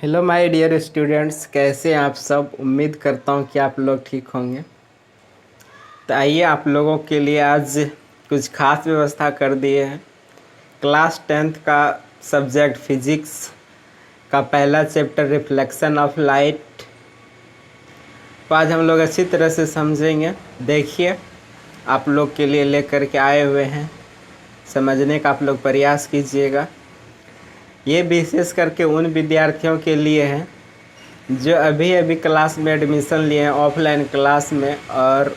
Hello my dear students, कैसे हैं आप सब। उम्मीद करता हूं कि आप लोग ठीक होंगे। तो आइए आप लोगों के लिए आज कुछ खास व्यवस्था कर दिए हैं। क्लास 10th का सब्जेक्ट फिजिक्स का पहला चैप्टर रिफ्लेक्शन ऑफ लाइट तो आज हम लोग अच्छी तरह से समझेंगे। देखिए आप लोग के लिए लेकर के आए हुए हैं, समझने का आप लोग प्रयास कीजिएगा। ये विशेष करके उन विद्यार्थियों के लिए है जो अभी अभी क्लास में एडमिशन लिए हैं ऑफलाइन क्लास में और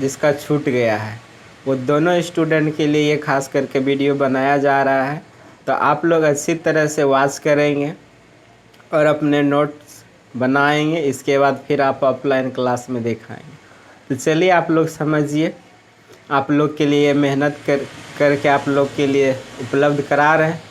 जिसका छूट गया है, वो दोनों स्टूडेंट के लिए ये खास करके वीडियो बनाया जा रहा है। तो आप लोग अच्छी तरह से वॉच करेंगे और अपने नोट्स बनाएंगे, इसके बाद फिर आप ऑफलाइन क्लास में दिखाएंगे। तो चलिए आप लोग समझिए, आप लोग के लिए मेहनत करके आप लोग के लिए उपलब्ध करा रहे हैं।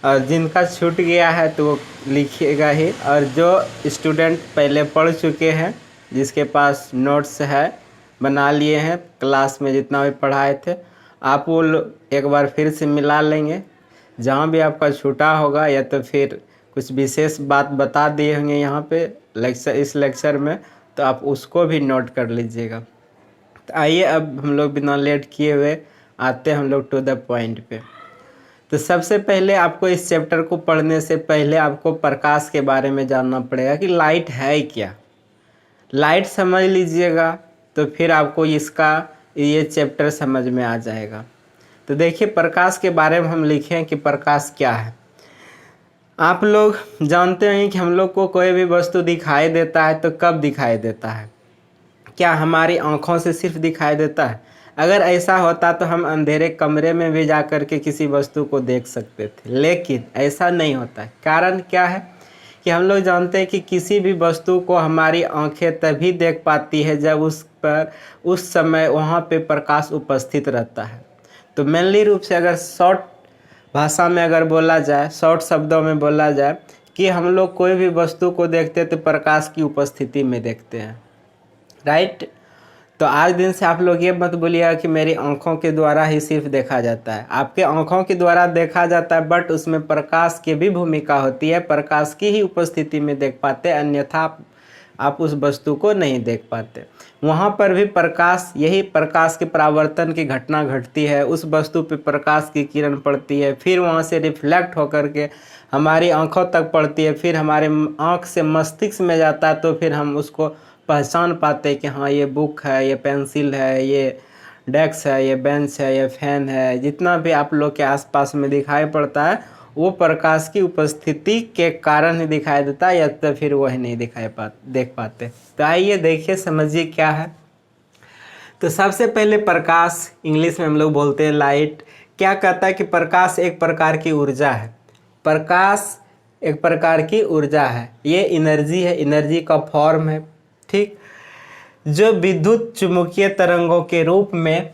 और जिनका छूट गया है तो वो लिखिएगा ही, और जो स्टूडेंट पहले पढ़ चुके हैं जिसके पास नोट्स है बना लिए हैं क्लास में जितना भी पढ़ाए थे, आप वो एक बार फिर से मिला लेंगे। जहाँ भी आपका छूटा होगा या तो फिर कुछ विशेष बात बता दिए होंगे यहाँ पे इस लेक्चर में, तो आप उसको भी नोट कर लीजिएगा। तो आइए अब हम लोग बिना लेट किए हुए आते हैं हम लोग टू द पॉइंट पे। तो सबसे पहले आपको इस चैप्टर को पढ़ने से पहले आपको प्रकाश के बारे में जानना पड़ेगा कि लाइट है क्या। लाइट समझ लीजिएगा तो फिर आपको इसका ये चैप्टर समझ में आ जाएगा। तो देखिए प्रकाश के बारे में हम लिखें कि प्रकाश क्या है। आप लोग जानते हैं कि हम लोग को कोई भी वस्तु दिखाई देता है तो कब दिखाई देता है? क्या हमारी आँखों से सिर्फ दिखाई देता है? अगर ऐसा होता तो हम अंधेरे कमरे में भी जा कर के किसी वस्तु को देख सकते थे, लेकिन ऐसा नहीं होता है। कारण क्या है कि हम लोग जानते हैं कि किसी भी वस्तु को हमारी आंखें तभी देख पाती है जब उस समय वहाँ पे प्रकाश उपस्थित रहता है। तो मेनली रूप से अगर शॉर्ट भाषा में अगर बोला जाए, शॉर्ट शब्दों में बोला जाए कि हम लोग कोई भी वस्तु को देखते तो प्रकाश की उपस्थिति में देखते हैं, राइट। तो आज दिन से आप लोग ये मत बोलिएगा कि मेरी आंखों के द्वारा ही सिर्फ देखा जाता है। आपके आंखों के द्वारा देखा जाता है, बट उसमें प्रकाश की भी भूमिका होती है। प्रकाश की ही उपस्थिति में देख पाते, अन्यथा आप उस वस्तु को नहीं देख पाते। वहाँ पर भी प्रकाश, यही प्रकाश के परावर्तन की घटना घटती है। उस वस्तु पे प्रकाश की किरण पड़ती है, फिर वहाँ से रिफ्लेक्ट होकर के हमारी आंखों तक पड़ती है, फिर हमारे आँख से मस्तिष्क में जाता है, तो फिर हम उसको पहचान पाते कि हाँ ये बुक है, ये पेंसिल है, ये डेस्क है, ये बेंच है, ये फैन है। जितना भी आप लोग के आसपास में दिखाई पड़ता है वो प्रकाश की उपस्थिति के कारण ही दिखाई देता है, या तो फिर वही नहीं देख पाते। तो आइए देखिए, समझिए क्या है। तो सबसे पहले प्रकाश, इंग्लिश में हम लोग बोलते हैं लाइट, क्या कहता है कि प्रकाश एक प्रकार की ऊर्जा है। प्रकाश एक प्रकार की ऊर्जा है, ये एनर्जी है, एनर्जी का फॉर्म है, ठीक, जो विद्युत चुंबकीय तरंगों के रूप में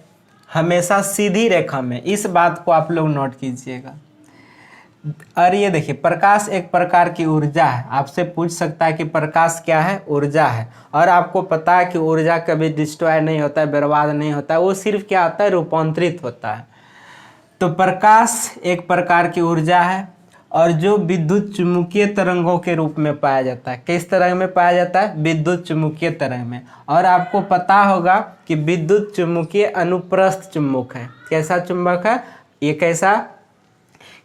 हमेशा सीधी रेखा में, इस बात को आप लोग नोट कीजिएगा। और ये देखिए प्रकाश एक प्रकार की ऊर्जा है। आपसे पूछ सकता है कि प्रकाश क्या है? ऊर्जा है। और आपको पता है कि ऊर्जा कभी डिस्ट्रॉय नहीं होता है, बर्बाद नहीं होता है, वो सिर्फ क्या होता है? रूपांतरित होता है। तो प्रकाश एक प्रकार की ऊर्जा है और जो विद्युत चुम्बकीय तरंगों के रूप में पाया जाता है। किस तरंग में पाया जाता है? विद्युत चुम्बकीय तरंग में। और आपको पता होगा कि विद्युत चुम्बकीय अनुप्रस्थ चुंबक है। कैसा चुंबक है? ये कैसा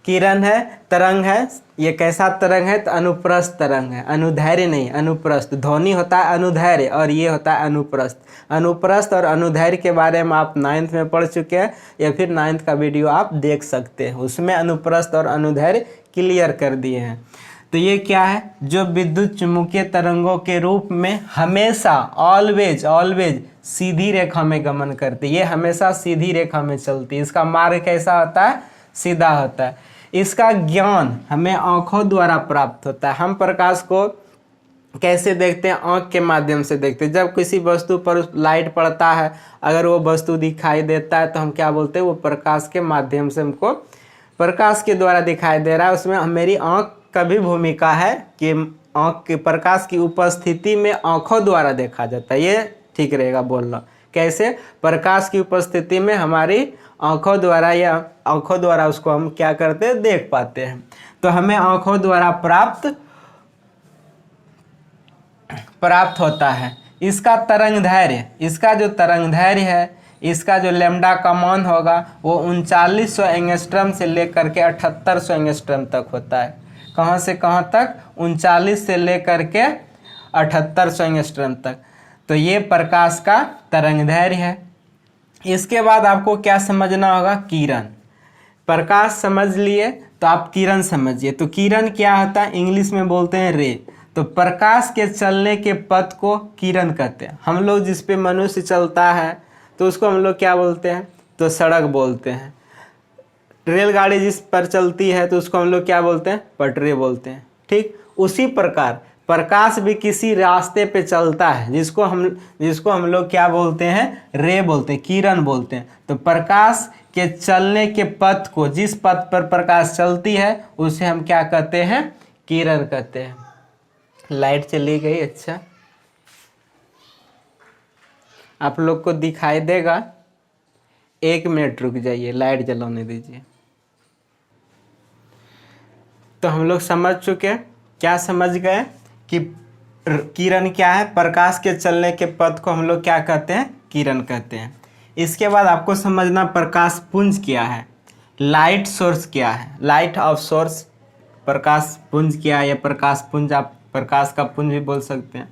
किरण है, तरंग है। ये कैसा तरंग है? तो अनुप्रस्थ तरंग है, अनुदैर्घ्य नहीं, अनुप्रस्थ। ध्वनि होता है अनुदैर्घ्य और ये होता है अनुप्रस्थ। अनुप्रस्थ और अनुदैर्घ्य के बारे में आप 9th में पढ़ चुके हैं, या फिर 9th का वीडियो आप देख सकते हैं, उसमें अनुप्रस्थ और अनुदैर्घ्य क्लियर कर दिए हैं। तो ये क्या है? जो विद्युत चुम्बकीय तरंगों के रूप में हमेशा ऑलवेज सीधी रेखा में गमन करती है। ये हमेशा सीधी रेखा में चलती है। इसका मार्ग कैसा होता है? सीधा होता है। इसका ज्ञान हमें आंखों द्वारा प्राप्त होता है। हम प्रकाश को कैसे देखते हैं? आंख के माध्यम से देखते हैं। जब किसी वस्तु पर लाइट पड़ता है, अगर वो वस्तु दिखाई देता है तो हम क्या बोलते हैं? वो प्रकाश के माध्यम से हमको प्रकाश के द्वारा दिखाई दे रहा है। उसमें मेरी आंख का भी भूमिका है कि आंख के प्रकाश की उपस्थिति में आंखों द्वारा देखा जाता है। ये ठीक रहेगा बोलना। कैसे? प्रकाश की उपस्थिति में हमारी आंखों द्वारा, या आंखों द्वारा उसको हम क्या करते हैं? देख पाते हैं। तो हमें आंखों द्वारा प्राप्त प्राप्त होता है। इसका तरंग दैर्घ्य, इसका जो तरंग दैर्घ्य है, इसका जो लैम्डा का मान होगा वो 3900 एंगस्ट्रम से लेकर के 7800 एंगस्ट्रम तक होता है। कहाँ से कहाँ तक? 39 से लेकर के 7800 एंगस्ट्रम तक। तो ये प्रकाश का तरंग दैर्घ्य है। इसके बाद आपको क्या समझना होगा? किरण। प्रकाश समझ लिए तो आप किरण समझिए। तो किरण क्या होता है? इंग्लिश में बोलते हैं रे। तो प्रकाश के चलने के पथ को किरण कहते हैं। हम लोग जिस पे मनुष्य चलता है तो उसको हम लोग क्या बोलते हैं? तो सड़क बोलते हैं। रेलगाड़ी जिस पर चलती है तो उसको हम लोग क्या बोलते हैं? पटरी बोलते हैं। ठीक उसी प्रकार प्रकाश भी किसी रास्ते पे चलता है जिसको हम लोग क्या बोलते हैं? रे बोलते हैं, किरण बोलते हैं। तो प्रकाश के चलने के पथ को, जिस पथ पर प्रकाश चलती है उसे हम क्या कहते हैं? किरण कहते हैं। लाइट चली गई। अच्छा, आप लोग को दिखाई देगा? 1 मिनट रुक जाइए, लाइट जलाने दीजिए। तो हम लोग समझ चुके, क्या समझ गए कि किरण क्या है? प्रकाश के चलने के पथ को हम लोग क्या कहते हैं? किरण कहते हैं। इसके बाद आपको समझना प्रकाश पुंज क्या है, लाइट सोर्स क्या है। लाइट ऑफ सोर्स, प्रकाश पुंज क्या है या प्रकाश पुंज, आप प्रकाश का पुंज भी बोल सकते हैं।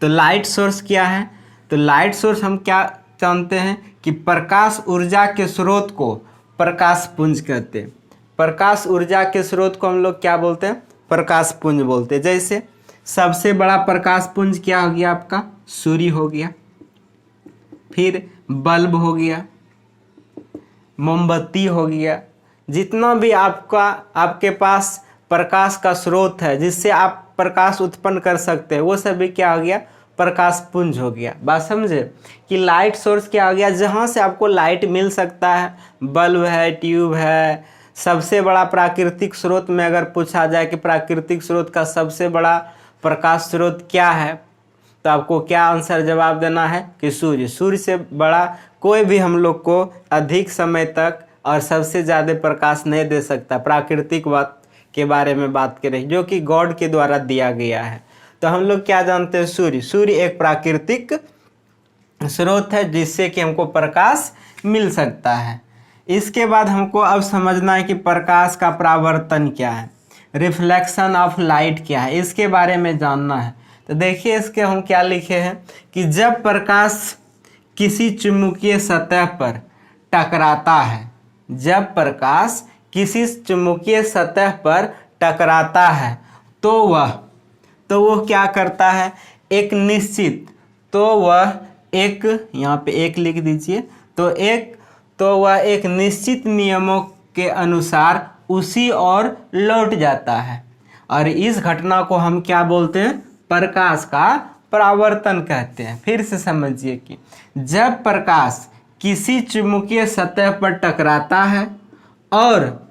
तो लाइट सोर्स क्या है? तो लाइट सोर्स हम क्या जानते हैं कि प्रकाश ऊर्जा के स्रोत को प्रकाश पुंज कहते हैं। प्रकाश ऊर्जा के स्रोत को हम लोग क्या बोलते हैं? प्रकाश पुंज बोलते हैं। जैसे सबसे बड़ा प्रकाश पुंज क्या हो गया आपका? सूर्य हो गया, फिर बल्ब हो गया, मोमबत्ती हो गया। जितना भी आपके पास प्रकाश का स्रोत है जिससे आप प्रकाश उत्पन्न कर सकते हैं वो सभी क्या हो गया? प्रकाश पुंज हो गया। बात समझे कि लाइट सोर्स क्या हो गया? जहाँ से आपको लाइट मिल सकता है, बल्ब है, ट्यूब है। सबसे बड़ा प्राकृतिक स्रोत में अगर पूछा जाए कि प्राकृतिक स्रोत का सबसे बड़ा प्रकाश स्रोत क्या है, तो आपको क्या आंसर जवाब देना है कि सूर्य। सूर्य से बड़ा कोई भी हम लोग को अधिक समय तक और सबसे ज़्यादा प्रकाश नहीं दे सकता। प्राकृतिक बात के बारे में बात करें जो कि गॉड के द्वारा दिया गया है। तो हम लोग क्या जानते हैं? सूर्य। सूर्य एक प्राकृतिक स्रोत है जिससे कि हमको प्रकाश मिल सकता है। इसके बाद हमको अब समझना है कि प्रकाश का परावर्तन क्या है, रिफ्लेक्शन ऑफ लाइट क्या है, इसके बारे में जानना है। तो देखिए इसके हम क्या लिखे हैं कि जब प्रकाश किसी चुंबकीय सतह पर टकराता है, जब प्रकाश किसी चुंबकीय सतह पर टकराता है तो वह क्या करता है? एक निश्चित, तो वह एक, यहाँ पे एक लिख दीजिए, तो वह एक निश्चित नियमों के अनुसार उसी ओर लौट जाता है। और इस घटना को हम क्या बोलते हैं? प्रकाश का परावर्तन कहते हैं। फिर से समझिए कि जब प्रकाश किसी चुंबकीय सतह पर टकराता है और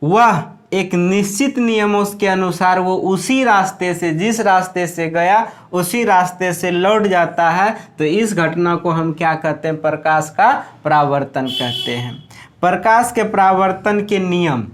वह एक निश्चित नियमों के अनुसार वो उसी रास्ते से, जिस रास्ते से गया उसी रास्ते से लौट जाता है, तो इस घटना को हम क्या कहते हैं? प्रकाश का परावर्तन कहते हैं। प्रकाश के परावर्तन के नियम,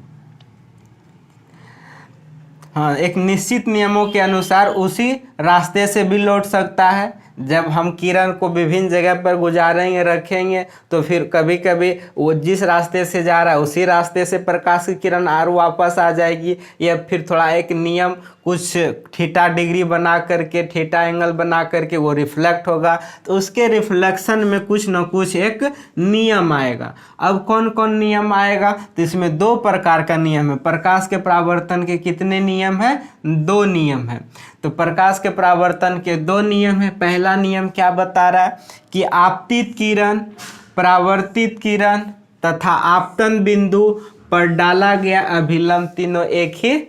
हाँ, एक निश्चित नियमों के अनुसार उसी रास्ते से भी लौट सकता है। जब हम किरण को विभिन्न जगह पर गुजारेंगे, रखेंगे, तो फिर कभी कभी वो जिस रास्ते से जा रहा है उसी रास्ते से प्रकाश की किरण और वापस आ जाएगी, या फिर थोड़ा एक नियम कुछ थीटा डिग्री बना करके, थीटा एंगल बना करके वो रिफ्लेक्ट होगा। तो उसके रिफ्लेक्शन में कुछ न कुछ एक नियम आएगा। अब कौन कौन नियम आएगा? तो इसमें 2 प्रकार का नियम है। प्रकाश के परावर्तन के कितने नियम है? 2 नियम है। तो प्रकाश के परावर्तन के 2 नियम है। पहला नियम क्या बता रहा है कि आपतित किरण, परावर्तित किरण तथा आपतन बिंदु पर डाला गया अभिलंब तीनों एक ही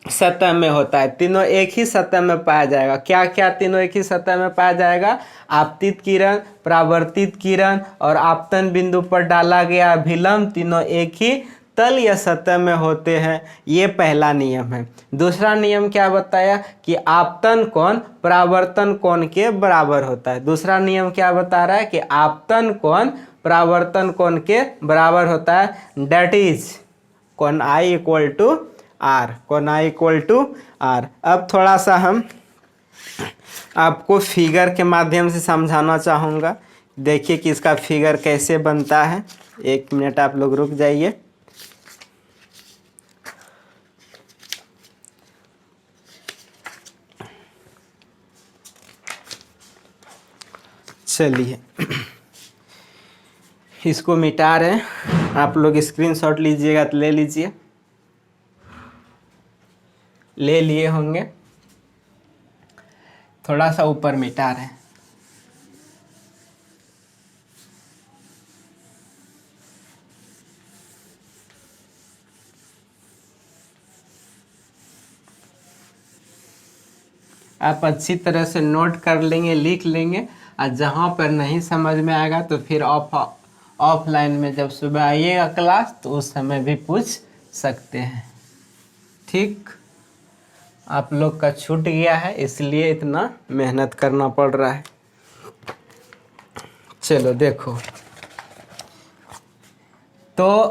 सतह में होता है। तीनों एक ही सतह में पाया जाएगा। क्या क्या तीनों एक ही सतह में पाया जाएगा? आपतित किरण, परावर्तित किरण और आपतन बिंदु पर डाला गया अभिलंब तीनों एक ही तल या सतह में होते हैं। ये पहला नियम है। दूसरा नियम क्या बताया कि आपतन कोण परावर्तन कोण के बराबर होता है। दूसरा नियम क्या बता रहा है कि आपतन कोण परावर्तन कोण के बराबर होता है। डेट इज कोण I इक्वल टू आर, कोण I इक्वल टू आर। अब थोड़ा सा हम आपको फिगर के माध्यम से समझाना चाहूँगा। देखिए कि इसका फिगर कैसे बनता है। 1 मिनट आप लोग रुक जाइए। चलिए इसको मिटा रहे हैं। आप लोग स्क्रीनशॉट लीजिएगा तो ले लीजिए। ले लिए होंगे। थोड़ा सा ऊपर मिटा रहे हैं। आप अच्छी तरह से नोट कर लेंगे, लिख लेंगे, और जहाँ पर नहीं समझ में आएगा तो फिर ऑफलाइन में जब सुबह आइएगा क्लास तो उस समय भी पूछ सकते हैं। ठीक, आप लोग का छूट गया है इसलिए इतना मेहनत करना पड़ रहा है। चलो देखो, तो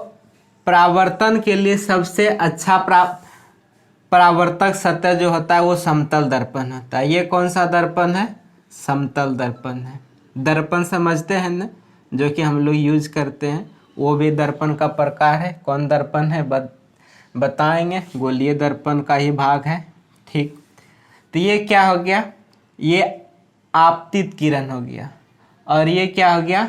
परावर्तन के लिए सबसे अच्छा परावर्तक सतह जो होता है वो समतल दर्पण होता है। ये कौन सा दर्पण है? समतल दर्पण है। दर्पण समझते हैं ना, जो कि हम लोग यूज करते हैं, वो भी दर्पण का प्रकार है। कौन दर्पण है बताएंगे। गोलीय दर्पण का ही भाग है। ठीक, तो ये क्या हो गया? ये आपतित किरण हो गया, और ये क्या हो गया?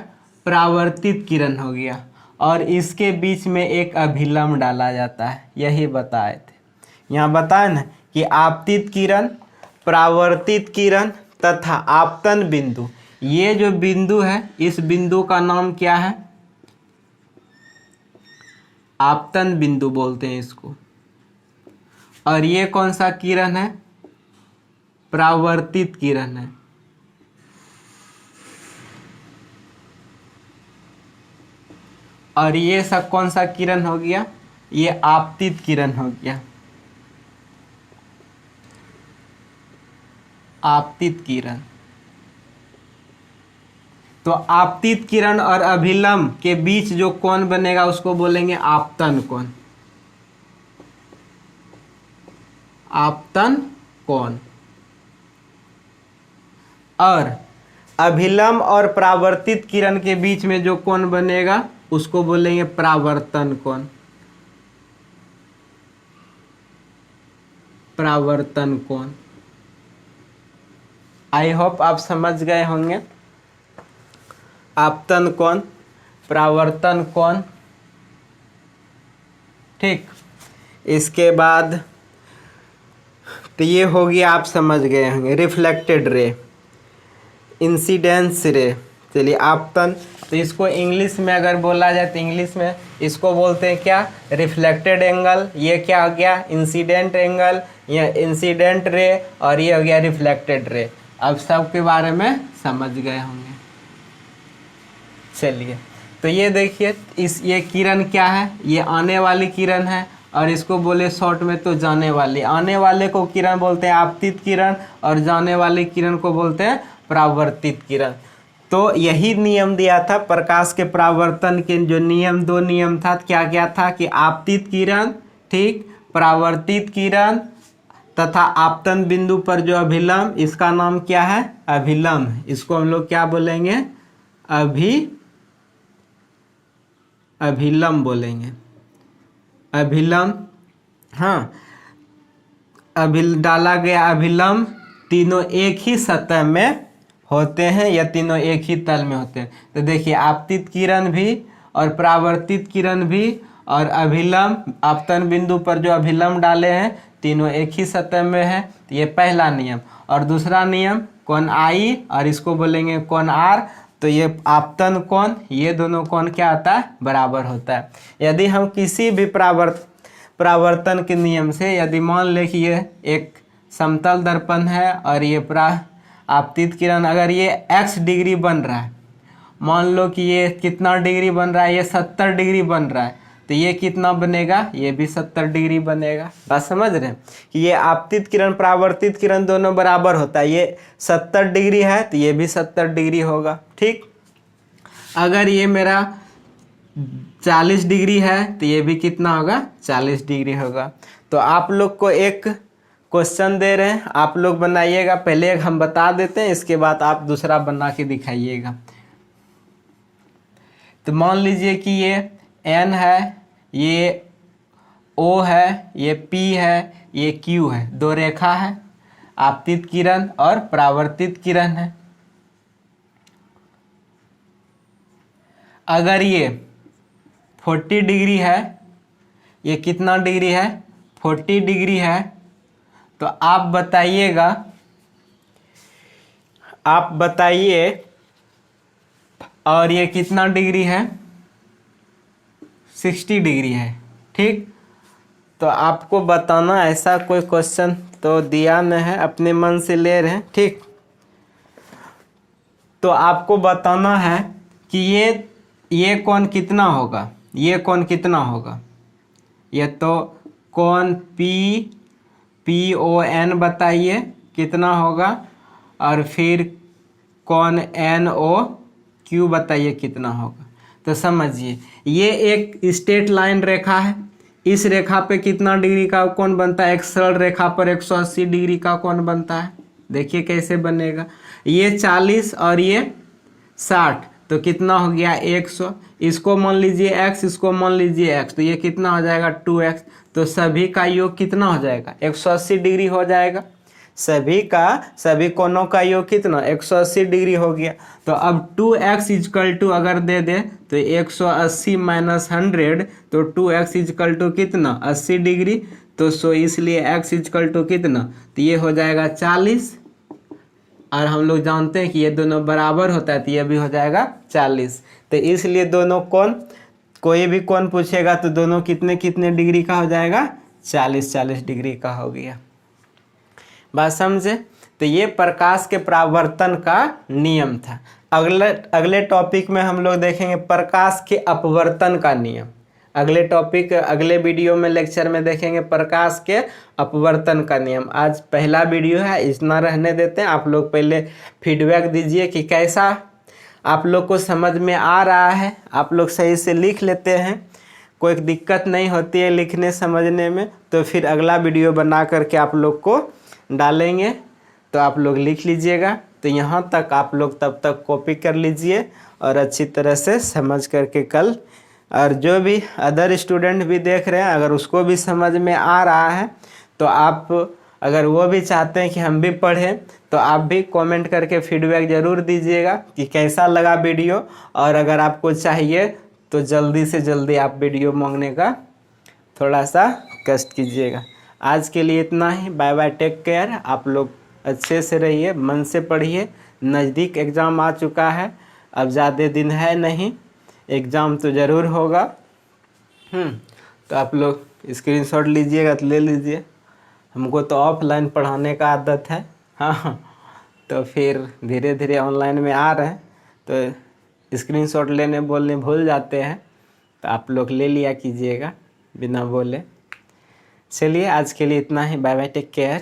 परावर्तित किरण हो गया, और इसके बीच में एक अभिलंब डाला जाता है। यही बताए थे, यहाँ बताए ना कि आपतित किरण, परावर्तित किरण तथा आपतन बिंदु। ये जो बिंदु है, इस बिंदु का नाम क्या है? आपतन बिंदु बोलते हैं इसको। और ये कौन सा किरण है? परावर्तित किरण है। और ये सब कौन सा किरण हो गया? ये आपतित किरण हो गया। आपतित किरण। तो आपतित किरण और अभिलंब के बीच जो कोण बनेगा उसको बोलेंगे आपतन कोण। आपतन कोण। और अभिलंब और परावर्तित किरण के बीच में जो कोण बनेगा उसको बोलेंगे परावर्तन कोण। परावर्तन कोण। आई होप आप समझ गए होंगे। आपतन कोण, परावर्तन कोण। ठीक, इसके बाद तो ये हो गया, आप समझ गए होंगे। रिफ्लेक्टेड रे, इंसिडेंस रे। चलिए आपतन, तो इसको इंग्लिश में अगर बोला जाए तो इंग्लिश में इसको बोलते हैं क्या? Reflected angle. ये क्या हो गया? इंसिडेंट एंगल, ये इंसिडेंट रे, और ये हो गया रिफ्लेक्टेड रे। अब सब के बारे में समझ गए होंगे। चलिए, तो ये देखिए, ये किरण क्या है? ये आने वाली किरण है, और इसको बोले शॉर्ट में तो जाने वाली। आने वाले को किरण बोलते हैं आपतित किरण, और जाने वाली किरण को बोलते हैं परावर्तित किरण। तो यही नियम दिया था प्रकाश के परावर्तन के। जो नियम, 2 नियम था, क्या क्या था? कि आपतित किरण, ठीक, परावर्तित किरण तथा आपतन बिंदु पर जो अभिलंब, इसका नाम क्या है? अभिलंब। इसको हम लोग क्या बोलेंगे? अभिलंब बोलेंगे। अभिलंब, हाँ, डाला गया अभिलंब तीनों एक ही सतह में होते हैं, या तीनों एक ही तल में होते हैं। तो देखिए, आपतित किरण भी और परावर्तित किरण भी और अभिलंब, आपतन बिंदु पर जो अभिलंब डाले हैं, तीनों एक ही सतह में है। तो ये पहला नियम। और दूसरा नियम कोण आई, और इसको बोलेंगे कोण आर। तो ये आपतन कोण, ये दोनों कोण क्या होता है? बराबर होता है। यदि हम किसी भी परावर्तन के नियम से, यदि मान ले कि ये एक समतल दर्पण है और ये आपतित किरण, अगर ये x डिग्री बन रहा है, मान लो कि ये कितना डिग्री बन रहा है? ये 70 डिग्री बन रहा है, तो ये कितना बनेगा? ये भी 70 डिग्री बनेगा। बात समझ रहे हैं कि ये आपतित किरण, परावर्तित किरण दोनों बराबर होता है। ये 70 डिग्री है तो ये भी 70 डिग्री होगा। ठीक, अगर ये मेरा 40 डिग्री है तो ये भी कितना होगा? 40 डिग्री होगा। तो आप लोग को एक क्वेश्चन दे रहे हैं, आप लोग बनाइएगा। पहले एक हम बता देते हैं, इसके बाद आप दूसरा बना के दिखाइएगा। तो मान लीजिए कि ये N है, ये O है, ये P है, ये Q है। दो रेखा है, आपतित किरण और परावर्तित किरण है। अगर ये 40 डिग्री है, ये कितना डिग्री है? 40 डिग्री है। तो आप बताइए और ये कितना डिग्री है? 60 डिग्री है। ठीक, तो आपको बताना, ऐसा कोई क्वेश्चन तो दिया नहीं है, अपने मन से ले रहे हैं। ठीक, तो आपको बताना है कि ये कोण कितना होगा, ये कोण कितना होगा। ये तो कोण PON बताइए कितना होगा, और फिर कोण NOQ बताइए कितना होगा। तो समझिए, ये एक स्ट्रेट लाइन रेखा है। इस रेखा पे कितना डिग्री का कोण बनता है? एक सरल रेखा पर 180 डिग्री का कोण बनता है। देखिए कैसे बनेगा। ये 40 और ये 60, तो कितना हो गया? 100। इसको मान लीजिए x, इसको मान लीजिए x, तो ये कितना हो जाएगा? 2x। तो सभी का योग कितना हो जाएगा? 180 डिग्री हो जाएगा। सभी कोणों का योग कितना? 180 डिग्री हो गया। तो अब 2x इजकल टू अगर दे दे तो 180 माइनस 100, तो 2x इजकल टू कितना? 80 डिग्री। तो इसलिए x इजकल टू कितना? तो ये हो जाएगा 40, और हम लोग जानते हैं कि ये दोनों बराबर होता है, तो ये भी हो जाएगा 40। तो इसलिए दोनों कोण, कोई भी कोण पूछेगा तो दोनों कितने कितने डिग्री का हो जाएगा? 40 डिग्री का हो गया। बात समझे? तो ये प्रकाश के परावर्तन का नियम था। अगले टॉपिक में हम लोग देखेंगे प्रकाश के अपवर्तन का नियम। अगले वीडियो में, लेक्चर में देखेंगे प्रकाश के अपवर्तन का नियम। आज पहला वीडियो है, इतना रहने देते हैं। आप लोग पहले फीडबैक दीजिए कि कैसा आप लोग को समझ में आ रहा है। आप लोग सही से लिख लेते हैं, कोई दिक्कत नहीं होती है लिखने समझने में, तो फिर अगला वीडियो बना करके आप लोग को डालेंगे, तो आप लोग लिख लीजिएगा। तो यहाँ तक आप लोग तब तक कॉपी कर लीजिए और अच्छी तरह से समझ करके कल, और जो भी अदर स्टूडेंट भी देख रहे हैं, अगर उसको भी समझ में आ रहा है, तो आप अगर वो भी चाहते हैं कि हम भी पढ़ें, तो आप भी कमेंट करके फीडबैक ज़रूर दीजिएगा कि कैसा लगा वीडियो। और अगर आपको चाहिए तो जल्दी से जल्दी आप वीडियो मांगने का थोड़ा सा कष्ट कीजिएगा। आज के लिए इतना ही। Bye bye, take care. आप लोग अच्छे से रहिए, मन से पढ़िए। नज़दीक एग्ज़ाम आ चुका है, अब ज़्यादा दिन है नहीं, एग्ज़ाम तो ज़रूर होगा। तो आप लोग स्क्रीनशॉट लीजिएगा तो ले लीजिए। हमको तो ऑफलाइन पढ़ाने का आदत है, हाँ, तो फिर धीरे धीरे ऑनलाइन में आ रहे हैं, तो स्क्रीनशॉट लेने बोलने भूल जाते हैं, तो आप लोग ले लिया कीजिएगा बिना बोले। चलिए आज के लिए इतना ही। Bye bye, take care.